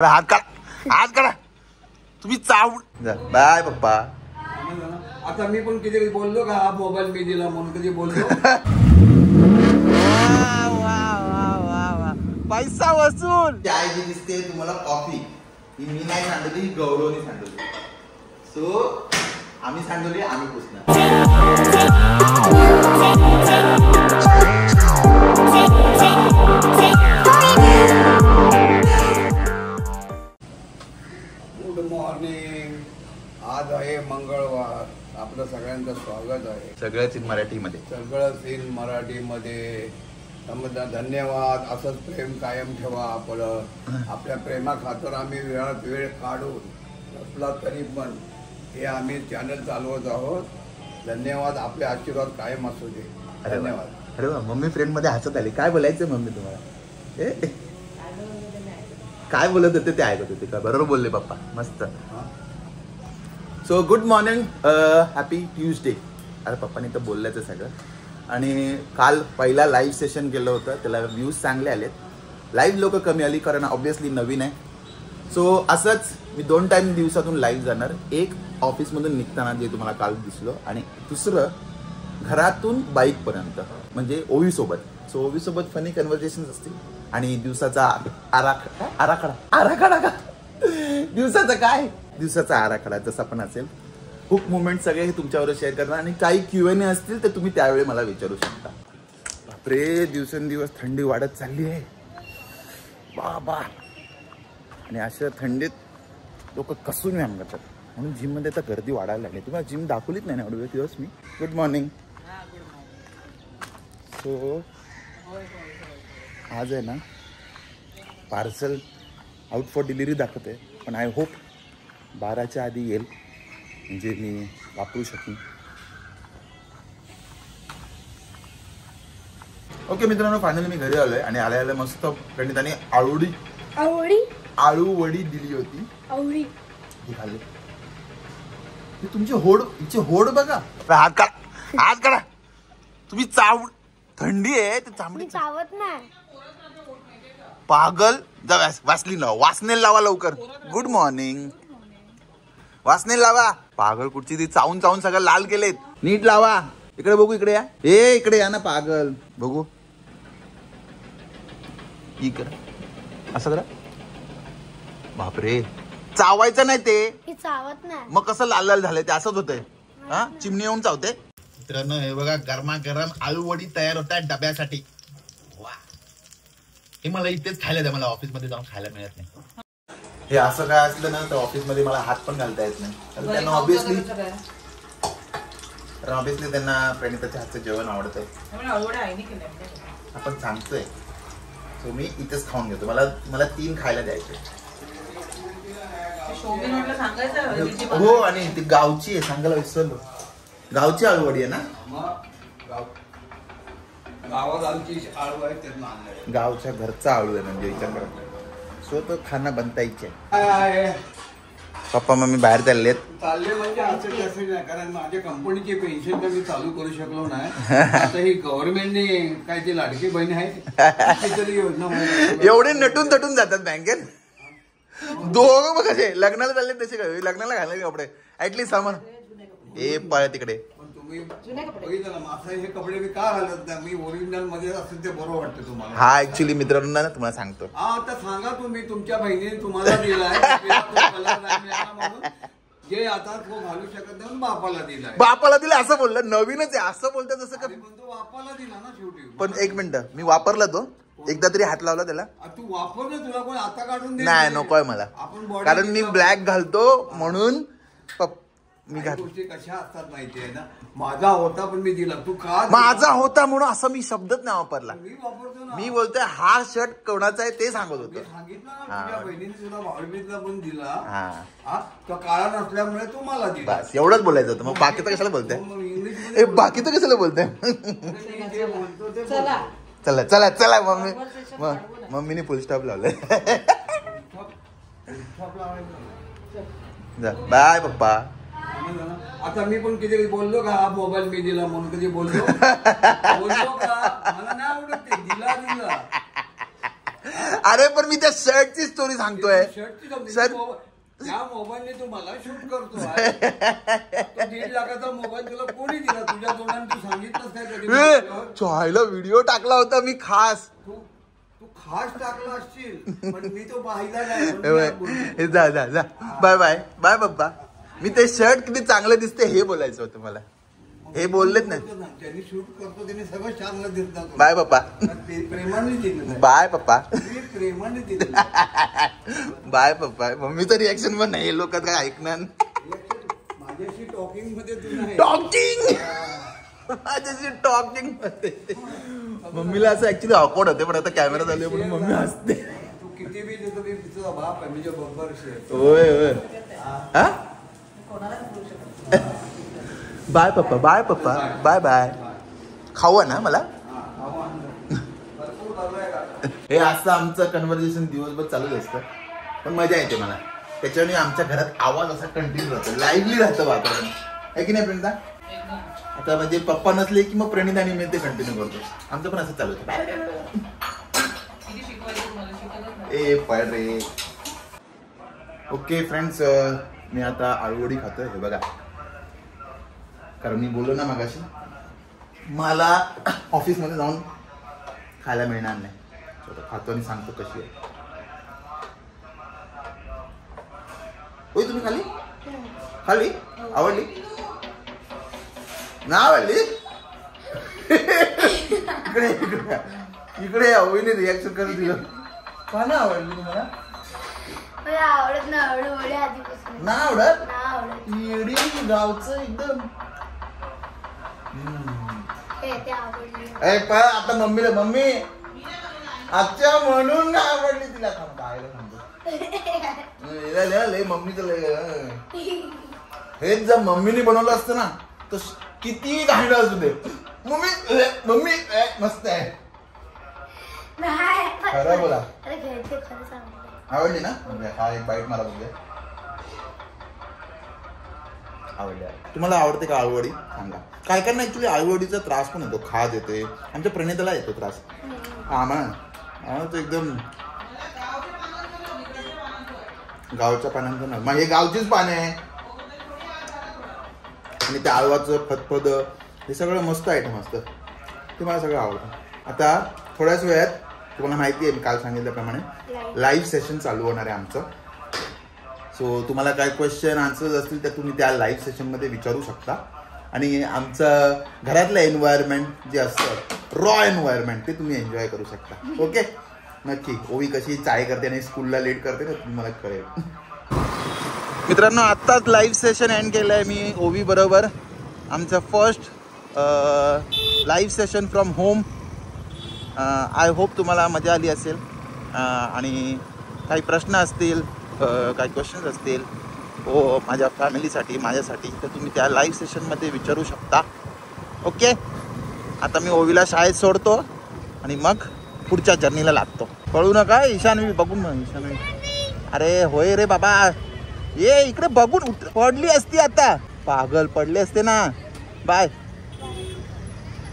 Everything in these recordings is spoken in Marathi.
हात काढा, हात काढा. तुम्ही चावड. बाय पप्पा. आता मी पण किती बोललो का हा मोबाईल मी दिला म्हणून कधी बोललो. पैसा वसूल. चाय जी दिसते तुम्हाला कॉफी ही मी नाही सांडवली, ही गौरवने सांडवली. सो आम्ही सांडवली, आम्ही पुसणार. Good morning. आज आहे मंगळवार. आपलं सगळ्यांचं स्वागत आहे. सगळंच मराठीमध्ये, सगळंच इन मराठीमध्ये. धन्यवाद. असंच प्रेम कायम ठेवा आपलं. आपल्या प्रेमा खातर आम्ही वेळात वेळ काढून नसला तरी पण हे आम्ही चॅनल चालवत आहोत. धन्यवाद. आपले आशीर्वाद कायम असू दे. धन्यवाद. अरे वा, मम्मी फ्रेंड मध्ये हसत आली. काय बोलायचं मम्मी तुम्हाला? काय बोलत होते ते ऐकत होते का? बरोबर बोलले पप्पा, मस्त. So good morning, happy Tuesday. अरे पप्पानी तर बोलल्याचं सगळं. आणि काल पहिला लाईव्ह सेशन केलं होतं, त्याला व्ह्यूज चांगले आलेत. लाईव्ह लोक कमी आली कारण ऑब्व्हियसली नवीन आहे. सो असंच मी 2 टाइम दिवसातून लाईव्ह जाणार. एक ऑफिसमधून निघताना जे तुम्हाला काल दिसलो, आणि दुसरं घरातून बाईकपर्यंत, म्हणजे ओवी सोबत. सो ओवी सोबत फनी कन्व्हर्सेशन्स असतील आणि दिवसाचा आराखडा का दिवसाचा काय दिवसाचा आराखडा जसा पण असेल. हुक मुवमेंट सगळे हे तुमच्यावर शेअर करणार. आणि काही Q&A असतील तर तुम्ही त्यावेळी मला विचारू शकता. बापरे, दिवसेंदिवस थंडी वाढत चालली आहे बाबा. आणि अशा थंडीत लोक कसून व्यायाम करतात, म्हणून जिममध्ये तर गर्दी वाढायला लागली. तुम्हाला जिम दाखवलीच नाही ना एवढे दिवस मी. Good morning. सो आज आहे ना, पार्सल आउट फॉर डिलिव्हरी दाखवते, पण आय होप 12च्या आधी येईल, म्हणजे मी वापरू शकेन. ओके मित्रांनो, फायनली मी घरी आलोय. आणि आल्या मस्त प्रणिताने आळू वडी दिली होती. ही खाल्ली. तुमची हिची होड बघा. हात काढा, हात काढा. तुम्ही चावड. थंडी आहे ते चामडी चावत नाही. पागल. जा वासली लावा, वासनेल लावा लवकर. Good morning. वासनेल लावा. पागल कुठची ती, चावून चावून सगळं लाल केलेत. नीट लावा. इकडे बघू, इकडे या. इकडे या ना पागल. बघू. असं करा. बापरे, चावायचं नाही ते. चावत नाही. मग कसं लाल लाल झालंय ते? असंच होतंय. हा, चिमणी येऊन चावते. मित्रांनो हे बघा, गरमागरम आलू वडी तयार होत आहे डब्यासाठी. वा, हे मला इथेच खायला द्या. मला ऑफिसमध्ये जाऊन खायला मिळत नाही. हे असं काय असलं ना तर ऑफिसमध्ये मला हात पण घालता येत नाही. त्यांना ऑब्व्हियसली त्यांना प्रणिताच्या हातचं जेवण आवडतंय. आपण सांगतोय. सो मी इथेच खाऊन घेतो. मला 3 खायला द्यायचे. हो, आणि ती गावची आहे, सांगायला विसरलो. गावची आळूवडी आहे ना. गावात आमची आळू आहे, त्यांना आणलं. गावच्या घरचा आळू आहे म्हणजे विचार. सो तो खाना बनतायचे. पप्पा मम्मी बाहेर चालले म्हणजे असं कसं नाही, कारण माझ्या कंपनीची पेन्शन तर मी चालू करू शकलो नाही. आता ही गव्हर्नमेंटने काय ती लाडकी बहीण आहे तरी योजना एवढे नटून तटून जातात बँकेत. दोघं बघ कसे लग्नाला चालले तसे काय, लग्नाला घालायचे कपडे ऍटलीस्ट सामान. पळ तिकडे. तुम्ही बघितलं ना, माझा हे कपडे मी का घालत नाही. मी ओरिजिनल मध्ये असेल ते बरं वाटतं तुम्हाला. हा ऍक्च्युली मित्रांनो ना तुम्हाला सांगतो. हा, आता सांगा तुम्ही तुमच्या बहिणीने तुम्हाला दिलाय म्हणून, जे आता तो घालू शकत नाही म्हणून बापाला दिलाय. बापाला दिला असं बोललं. नवीनच आहे असं बोलतात जसं का. पण तो बापाला दिला ना शेवटी. पण 1 मिनिट, मी वापरला तो एकदा तरी हात लावला त्याला. तू वापरलं, तुला कोण आता काढून दे? नाही, नकोय मला. कारण मी ब्लॅक घालतो म्हणून मी गोष्टी कशा असतात माहितीये ना. माझा होता पण मी दिला. तू का? माझा होता म्हणून असं मी शब्दच नाही वापरला. मी वापरतो ना. मी बोलतोय हा शर्ट कोणाचा आहे ते सांगत होतो. सांगितलं ना, तुझ्या बहिणीने तुला भाऊबीजला पण दिला. हा, तो काळा नसल्यामुळे तू मला दिला. बस एवढंच बोलायचं होतं. मग बाकीचं कशाला बोलतंय? बाकीचं कशाला बोलतंय? चला चला चला. मम्मीने फुल स्टॉप लावलंय. बाय पप्पा. आता मी पण किती बोललो का हा मोबाईल मी दिला म्हणून, कधी बोललो का? मला नाही आवडत ते. दिला अरे पण मी त्या शर्टची स्टोरी सांगतोय. सर त्या मोबाईलने तू मला शूट करतो. 1.5 लाखाचा मोबाईल तुला कोणी दिला? तुझ्या तोंडाने तू सांगितलंच काय कधी? चॉयला व्हिडिओ टाकला होता मी खास. तू खास टाकला असशील पण मी तो पाहिला नाही. जा जा जा. बाय बाय बाय बाप्पा. मी ते शर्ट किती चांगलं दिसते हे बोलायचं होतं मला. हे बोललेच नाही. ज्यांनी शूट करतो त्यांनी सगळं चांगलं दिसतं. बाय बाप्पा. प्रेमाने दिलं. बाय पप्पा. प्रेमाने दिलं. बाय पप्पा. मम्मी तर रिॲक्शन पण नाही. लोक काय ऐकणार. माझ्याशी टॉकिंग मध्ये तू नाही. टॉकिंग माझ्याशी टॉकिंग मध्ये. मम्मीला असं ऍक्च्युली ऑकवर्ड होते पण आता कॅमेरा चालू म्हणून मम्मी हसते. तू किती बी देतो मी तुझा बाप आहे म्हणजे बरोबर. होय होय. हा बाय पप्पा. बाय पप्पा. Bye bye. खाऊ ना मला. हे असं आमचं कन्व्हर्सेशन दिवसभर चालूच असतं पण मजा येते मला. त्याच्याने आमच्या घरात आवाज असा कंटिन्यू राहतो. लाईव्हली राहतं वातावरण. आहे की नाही प्रणिता? आता म्हणजे पप्पा नसले की मग प्रणिता आणि मी ते कंटिन्यू करतो. आमचं पण असं चालू होतं. ए पड रे. ओके फ्रेंड्स, मी आता आळूवडी खातोय. हे बघा, कारण मी बोललो ना मगाशी मला ऑफिसमध्ये जाऊन खायला मिळणार नाही. खातो आणि सांगतो कशी आहे. होय तुम्ही खाली खाली आवडली ना? आवडली? इकडे इकडे इकडे आवडीने रिॲक्शन करत दिलं. का ना आवडली तुम्हाला? आवडत ना आधीपासून ना आवडत. येडी गावचं एकदम. आता मम्मीला मम्मी अच्छा म्हणून ना आवडली तिला. खायला सांगतो मम्मीचं हेच जर मम्मीने बनवलं असतं ना तर किती घाणलं असू दे. मम्मी मम्मी मस्त आहे. खरं बोला. आवडली ना? हा एक बाईट मला बघूया. आवडली. तुम्हाला आवडते का आळूवडी? सांगा. काय काय ना ऍक्च्युली आळूवडीचा त्रास पण येतो. खाज येते. आमच्या प्रणिताला येतो त्रास. हा तो एकदम गावच्या पाण्याचं ना. मग हे गावचीच पाने आहे आणि त्या आळवाचं फतफद हे सगळं मस्त आयटम असतं. ते मला सगळं आवडतं. आता थोड्याच वेळात तुम्हाला माहिती आहे मी काल सांगितल्याप्रमाणे लाईव्ह सेशन चालू होणार आहे आमचं. सो तुम्हाला काय क्वेश्चन आन्सर्स असतील तर तुम्ही त्या लाईव्ह सेशनमध्ये विचारू शकता. आणि आमचं घरातलं एन्व्हायरमेंट जे असतं रॉ एन्व्हायरमेंट ते तुम्ही एन्जॉय करू शकता. ओके नक्की. ओवी कशी चाय करते आणि स्कूलला लेट करते ना तुम्हाला कळेल. मित्रांनो आत्ताच लाईव्ह सेशन एंड केलं आहे मी ओवी बरोबर. आमचं first live session from home. I hope तुम्हाला मजा आली असेल. आणि काही प्रश्न असतील काही क्वेश्चन्स असतील माझ्या फॅमिलीसाठी माझ्यासाठी तर तुम्ही त्या लाईव्ह सेशनमध्ये विचारू शकता. ओके. आता मी ओवीला शाळेत सोडतो आणि मग पुढच्या जर्नीला लागतो. पळू नका ईशानवी. बघून मग ईशानवी. अरे होय रे बाबा ये इकडे बघून पडली असती. आता पागल पडले असते ना. बाय.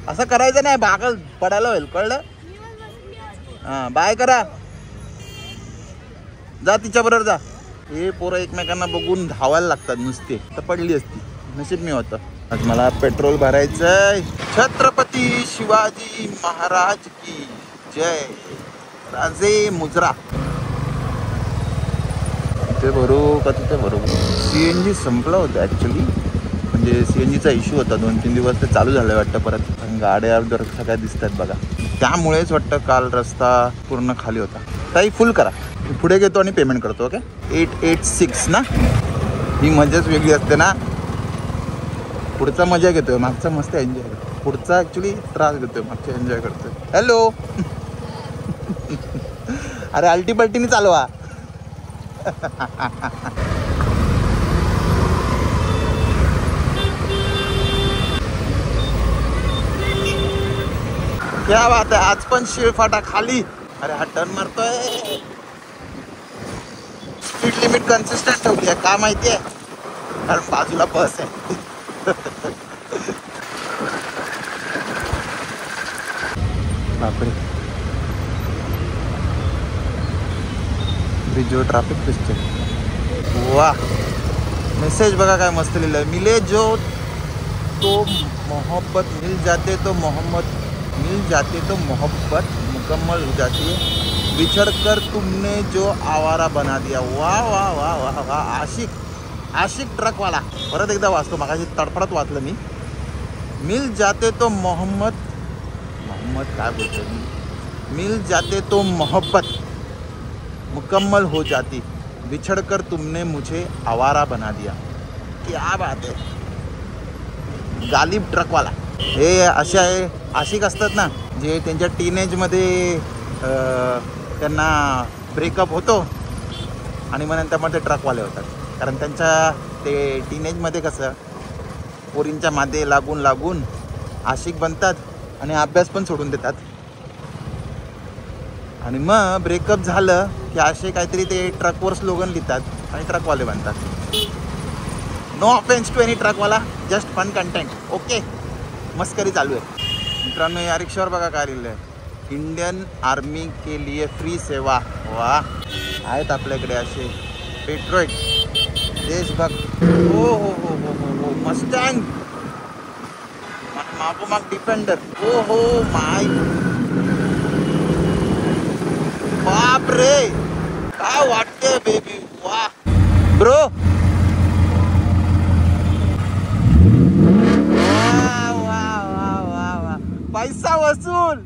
असं करायचं नाही. पागल पडायला होईल कळलं. हां बाय करा. जा तिच्याबरोबर जा. हे पोरं एकमेकांना बघून धावायला लागतात नुसते. तर पडली असती. नशीब मी होतं. आज मला पेट्रोल भरायचंय. छत्रपती शिवाजी महाराज की जय. राजे मुजरा. तिथे भरू का तिथे भरू? CNG संपलं होतं ॲक्च्युली. म्हणजे CNGचा इश्यू होता. 2-3 दिवस ते चालू झालं वाटतं परत. गाड्या वगैरे सगळ्या दिसतात बघा. त्यामुळेच वाटतं काल रस्ता पूर्ण खाली होता. ताई फुल करा. पुढे घेतो आणि पेमेंट करतो. ओके. 886 ना. ही मजाच वेगळी असते ना. पुढचा मजा घेतोय मागचा मस्त एन्जॉय करतो. पुढचा ॲक्च्युली त्रास घेतोय मागचा एन्जॉय करतोय. हॅलो. अरे अल्टी पल्टीने चालवा. क्या बात आहे. आज पण शिळफाटा खाली. अरे हा टर्न मारतोय. स्पीड लिमिट कन्सिस्टंट ठेवली आहे का माहिती आहे कारण बाजूला बस आहे. बापरे ब्रिजवर ट्रॅफिक दिसते. वा, मेसेज बघा काय मस्त लिहिलं आहे. मिले जो तो मोहब्बत मिल जाते तो मोहम्मद मिल जाते तो मोहब्बत मुकम्मल हो जाती है, बिछड़ कर तुमने जो आवारा बना दिया. वा वा वा वा वा. आशिक ट्रकवाला. परत एकदा वाचतो, मागाशी तडफडत वाचलं मी. मिल जाते तो मोहम्मद काय बोलतो मी, मिल जाते तो मोहब्बत मुकम्मल हो जाती, बिछड़ कर तुमने मुझे आवारा बना दिया. क्या बात आहे. गालिब ट्रकवाला. हे असे आहे आशिक असतात ना, जे त्यांच्या टीनेजमध्ये त्यांना ब्रेकअप होतो आणि मग नंतर मग ते ट्रकवाले होतात. कारण त्यांच्या ते टीनेजमध्ये कसं पोरींच्या मागे लागून आशिक बनतात आणि अभ्यास पण सोडून देतात. आणि मग ब्रेकअप झालं की असे काहीतरी ते ट्रकवर स्लोगन लिहितात आणि ट्रकवाले बनतात. नो ऑफेन्स टू एनी ट्रकवाला, जस्ट फन कंटेंट. ओके, मस्करी चालू आहे मित्रांनो. या रिक्षावर बघा काय लिहिलं आहे, इंडियन आर्मी के लिए फ्री सेवा. वा, आहेत आपल्याकडे असे पेट्रोट देशभक्त. हो हो हो हो हो हो. मस्टँग, मागोमाग डिफेंडर. हो हो माय बाप रे, काय वाटते बेबी. वा ब्रो, पैसा वसूल.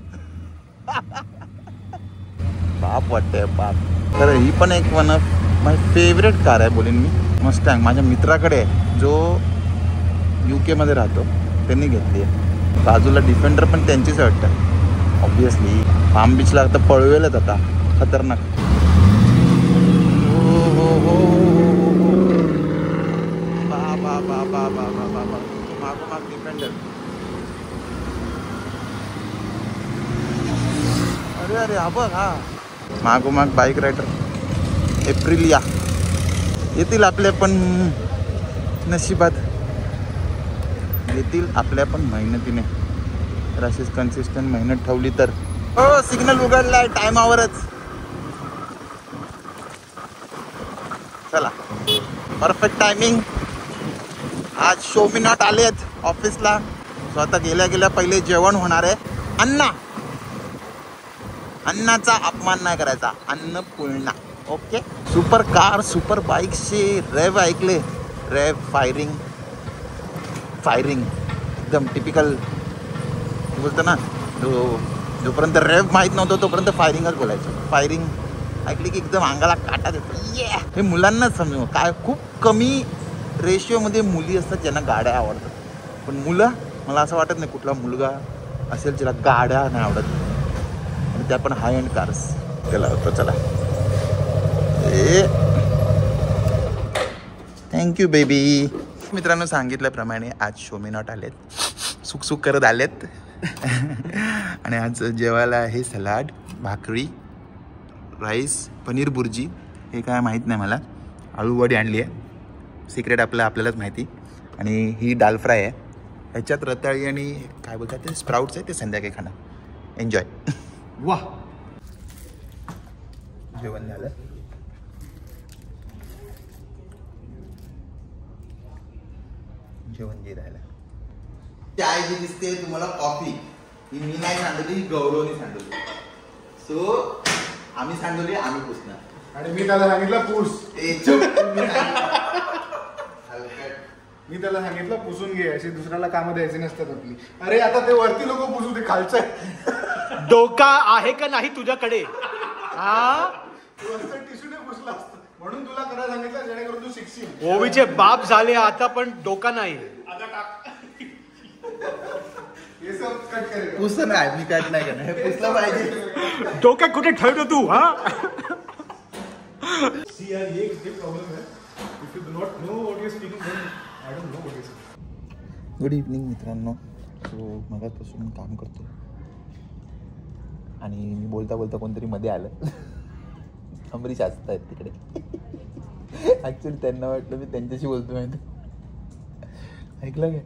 बाप वाटतंय बाप. तर ही पण एक one of my favourite car आहे बोलीन मी. मस्टँग माझ्या मित्राकडे आहे जो UK मध्ये राहतो, त्यांनी घेतली आहे. बाजूला डिफेंडर पण त्यांचीच वाटतं ऑब्विसली. पाम बीचला आता पळवेलच आता खतरनाक. हो हो हो बा बा बा बा बा बा बा बा. मागोमाग डिफेंडर. अरे हा बघ, हा मागोमाग बाईक रायडर. एप्रिलिया येतील आपल्या पण नशिबात, येतील आपल्या पण मेहनतीने. तर अशीच कन्सिस्टंट मेहनत ठेवली तर. हो, सिग्नल उघडलाय टायमावरच. चला, परफेक्ट टायमिंग. आज शो मी नॉट आलेत ऑफिसला, सो आता गेल्या पहिले जेवण होणार आहे. अन्नाचा अपमान नाही करायचा, Annapurna. Okay. Super car, super बाईकचे रेव ऐकले. रेव, फायरिंग एकदम टिपिकल बोलतो ना. जोपर्यंत रेव माहीत नव्हतं तोपर्यंत फायरिंगच बोलायचं. फायरिंग ऐकली की एकदम अंगाला काटा देतो. हे मुलांनाच समजू. काय खूप कमी रेशिओमध्ये मुली असतात ज्यांना गाड्या आवडतात, पण मुलं, मला असं वाटत नाही कुठला मुलगा असेल ज्याला गाड्या नाही आवडत, आणि त्या पण हाय एंड कार्स. त्याला होतं. चला, थँक्यू बेबी. मित्रांनो, सांगितल्याप्रमाणे आज शो मी नॉट आलेत, सुख करत आलेत. आणि आज जेवायला आहे सलाड, भाकरी, राईस, पनीर बुर्जी. हे काय माहीत नाही मला. आळूवडी आणली आहे, सिक्रेट आपल्यालाच माहिती. आणि ही दाल फ्राय आहे. ह्याच्यात रताळी आणि काय बोलतात ते स्प्राउट्स आहे, ते संध्याकाळी खाणं. एन्जॉय. वा, जेवण झालं. जेवण जे राहिलं. चाय जी दिसते तुम्हाला कॉफी, ही मी नाही सांडवली, ही गौरवनी सांडवली. सो आम्ही सांडवली, आम्ही पुसणार. आणि मी त्याला सांगितलं पूस. मी त्याला सांगितलं पुसून घे, अशी दुसऱ्याला कामं द्यायची नसतात आपली. अरे आता ते वरती लोक पुसू, ते खालचं डोका आहे का नाही तुझ्याकडे? हा, टिश्यूने पुसला असतं म्हणून तुला करायला सांगितलं, जेणेकरून तू शिकशील. ओवीचे बाप झाले आता, पण डोका नाही. हे सब कट करेल. पुसलं नाही, मी कट नाही करणार. हे पुसलं पाहिजे. डोक्या कुठे ठेवतो तू? हा, See यार, ये एक प्रॉब्लेम है. If you do not know what you're speaking, then I don't know what you're saying. Good evening मित्रांनो. सो मगापासून काम करतो आणि मी बोलता बोलता कोणतरी मध्ये आलं. अमरीश असत आहेत तिकडे. ॲक्च्युली त्यांना वाटलं मी त्यांच्याशी बोलतो, माहिती ऐकलं काय?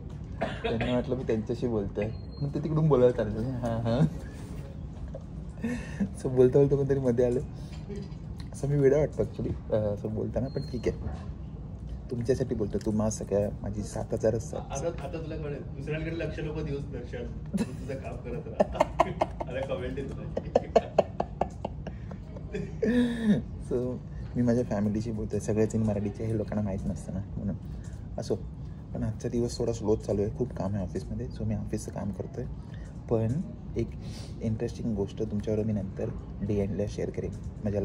त्यांना वाटलं मी त्यांच्याशी बोलतोय, मग ते तिकडून बोलायला चाललं. हां. सो बोलता बोलता कोणतरी मध्ये आलं. असं मी वेडा वाटतो ॲक्च्युली असं बोलताना, पण ठीक आहे. तुमच्यासाठी बोलतो. तुम्हा सगळ्या माझी 7,000 असतात. आता तुला कळेल दुसऱ्यांकडे लक्ष नको दिवस दर्शन, तुझं काम करत राहा. अरे कमेंट आहे तुला. सो मी माझ्या फॅमिलीशी बोलतो आहे. सगळेच इन मराठीचे हे लोकांना माहीत नसतं ना, म्हणून असो. पण आजचा दिवस थोडा स्लोच चालू आहे. खूप काम आहे ऑफिसमध्ये, सो मी ऑफिसचं काम करतो आहे. पण एक इंटरेस्टिंग गोष्ट तुमच्याबरोबर मी नंतर DNला शेअर करेन माझ्या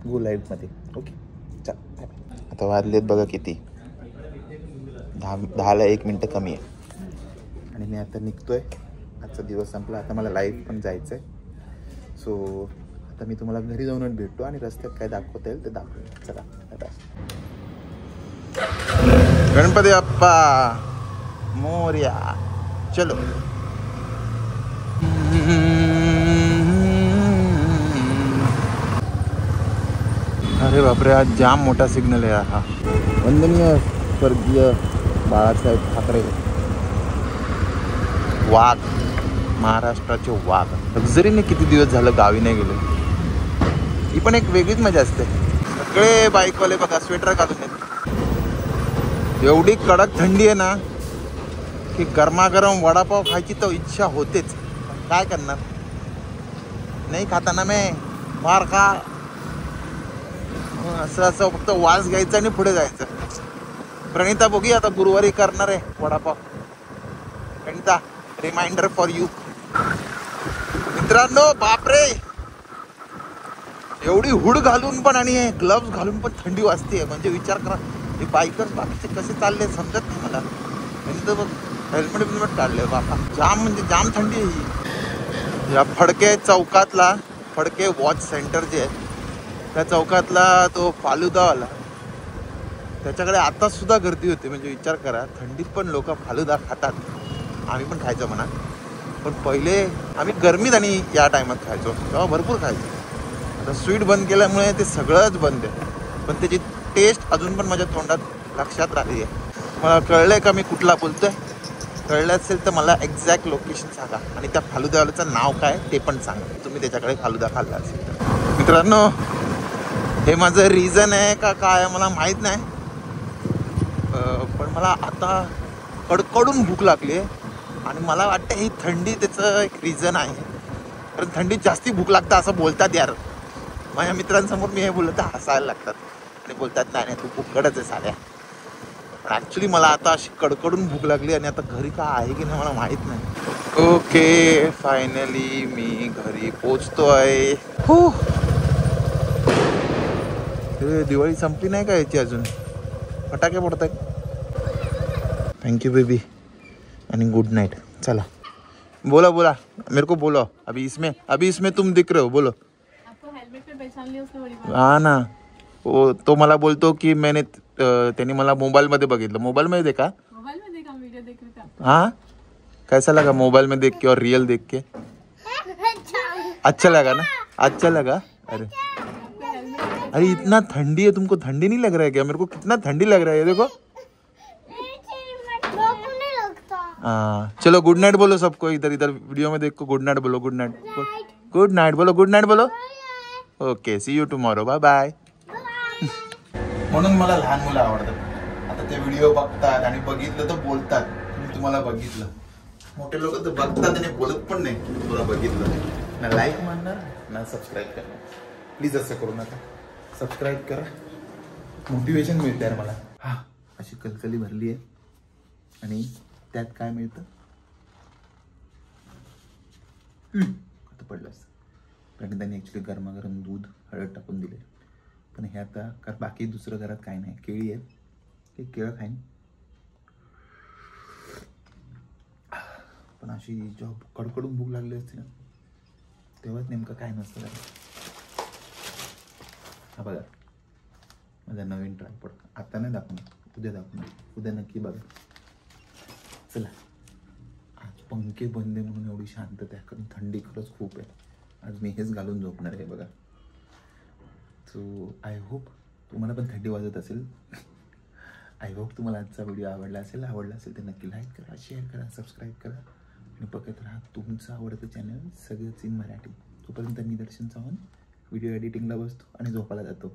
गो लाईव्हमध्ये. ओके चल बाय. आता वाजलेत बघा किती, 10ला 1 मिनटं कमी आहे आणि मी आता निघतो आहे. आजचा दिवस संपला. आता मला लाईव्ह पण जायचं आहे. सो आता मी तुम्हाला घरी जाऊनच भेटतो आणि रस्त्यात काय दाखवता येईल ते दाखवेल. चला बाय. गणपती बाप्पा मोरया. चलो. अरे बापरे, आज जाम मोठा सिग्नल आहे हा. वंदनीय स्वर्गीय बाळासाहेब ठाकरे, वाघ, महाराष्ट्राचे वाघ. लक्झरीने किती दिवस झालं गावी नाही गेलो. ही पण एक वेगळीच मजा असते. सगळे बाईकवाले बघा स्वेटर घालून येत. एवढी कडक थंडी आहे ना की गरमागरम वडापाव खायची तर इच्छा होतेच. काय करणार, नाही खाताना मी फार का असं फक्त वास घ्यायचा आणि पुढे जायचं. प्रणिता बघी आता गुरुवारी करणार आहे vada pav. Pranita, reminder for you. मित्रांनो बापरे, एवढी हुड घालून पण आणि ग्लव्स घालून पण थंडी वाजते. म्हणजे विचार करा, हे बायकर्स बाकीचे कसे चालले समजत नाही मला. त्यांनी तर बघ हेल्मेट काढले बापा. जाम म्हणजे जाम थंडी आहे ही. या फडके चौकातला, फडके वॉच सेंटर जे आहे त्या चौकातला तो फालुदावाला, त्याच्याकडे आता सुद्धा गर्दी होते. म्हणजे विचार करा, थंडीत पण लोक फालुदा खातात. आम्ही पण खायचो म्हणा, पण पहिले आम्ही गरमीत आणि या टायमात खायचो, तेव्हा भरपूर खायचो. आता स्वीट बंद केल्यामुळे ते सगळंच बंद आहे. पण त्याची टेस्ट अजून पण माझ्या तोंडात लक्षात राहिली आहे. मला कळलंय का मी कुठला बोलतोय? कळलं असेल तर मला एक्झॅक्ट लोकेशन सांगा आणि त्या फालुदावाल्याचं नाव काय ते पण सांगा, तुम्ही त्याच्याकडे फालुदा खाल्ला असेल तर. मित्रांनो, हे माझं रिझन आहे का काय मला माहीत नाही, पण मला आता कडकडून भूक लागली आहे आणि मला वाटतं ही थंडी त्याचं एक रिझन आहे. कारण थंडीत जास्ती भूक लागतं असं बोलतात यार. माझ्या मित्रांसमोर मी हे बोललं तर हसायला लागतात आणि बोलतात नाही तू फुकटच आहे साड्या. पण ॲक्च्युली मला आता अशी कडकडून भूक लागली आणि आता घरी का आहे की नाही मला माहीत नाही. ओके, फायनली मी घरी पोचतो आहे. हो, दिवाळी संपली नाही का याची अजून? फटाके फोडत आहेत. थँक्यू बेबी आणि गुड नाईट. चला बोला बोला, मेरे को बोलो. अभी इसमें तुम दिख रहे हो, बोलो. आपको हेलमेट पे पहचान लिया उसने बड़ी बात. हाँ ना, वो तो मला बोलतो की मैंने त्यांनी मला मोबाईलमध्ये बघितलं. मोबाईलमध्ये देखा, मोबाइल में देखा, वीडियो देख रहे थे आप. हाँ कैसा लगा मोबाइल में देख के और रियल देख के? अच्छा लगा ना, अच्छा लगा. अरे अरे इतना ठंडी है, तुमको ठंडी नहीं लग रहा है क्या? मेरे को कितना ठंडी लग रहा है, ये देखो. हाँ चलो गुड नाइट बोलो सबको. इधर इधर वीडियो में देखो, गुड नाइट बोलो. गुड नाइट, गुड नाइट बोलो, गुड नाइट बोलो. Okay, see you tomorrow, bye bye. म्हणून मला लहान मुलं आवडतात. आता ते व्हिडिओ बघतात आणि बघितलं तर बोलतात. मी तुम्हाला बघितलं. मोठे लोक तर बघतात आणि बोलत पण नाही. तुला बघितलं ना, लाईक मारणार ना सबस्क्राईब करणार. प्लीज असं करू नका, सबस्क्राईब करा. मोटिवेशन मिळतं यार मला. हा, अशी कलकली भरली आहे आणि त्यात काय मिळतं? आता पडलं असतं. कारण त्यांनी ॲक्च्युली गरमागरम दूध हळद टाकून दिले. पण हे आता कारण बाकी दुसरं घरात काय नाही. केळी आहे, ते केळं खाईन. पण अशी जेव्हा कडकडून भूक लागली असते ना, तेव्हाच नेमकं काय नसतं त्याला. हा बघा माझा नवीन ट्रायपॉड. आता नाही दाखवणार, उद्या दाखवणार. उद्या नक्की बघा. चला, आज पंखे बंद आहे म्हणून एवढी शांतता आहे, कारण थंडी खरंच खूप आहे. आज मी हेच घालून झोपणार आहे बघा. सो आय होप तुम्हाला पण थंडी वाजत असेल. आय होप तुम्हाला आजचा व्हिडिओ आवडला असेल तर नक्की लाईक करा, शेअर करा, सबस्क्राईब करा आणि बघत राहा तुमचं आवडतं चॅनल सगळंच इन मराठी. तोपर्यंत मी दर्शन चव्हाण व्हिडिओ एडिटिंगला बसतो आणि झोपायला जातो.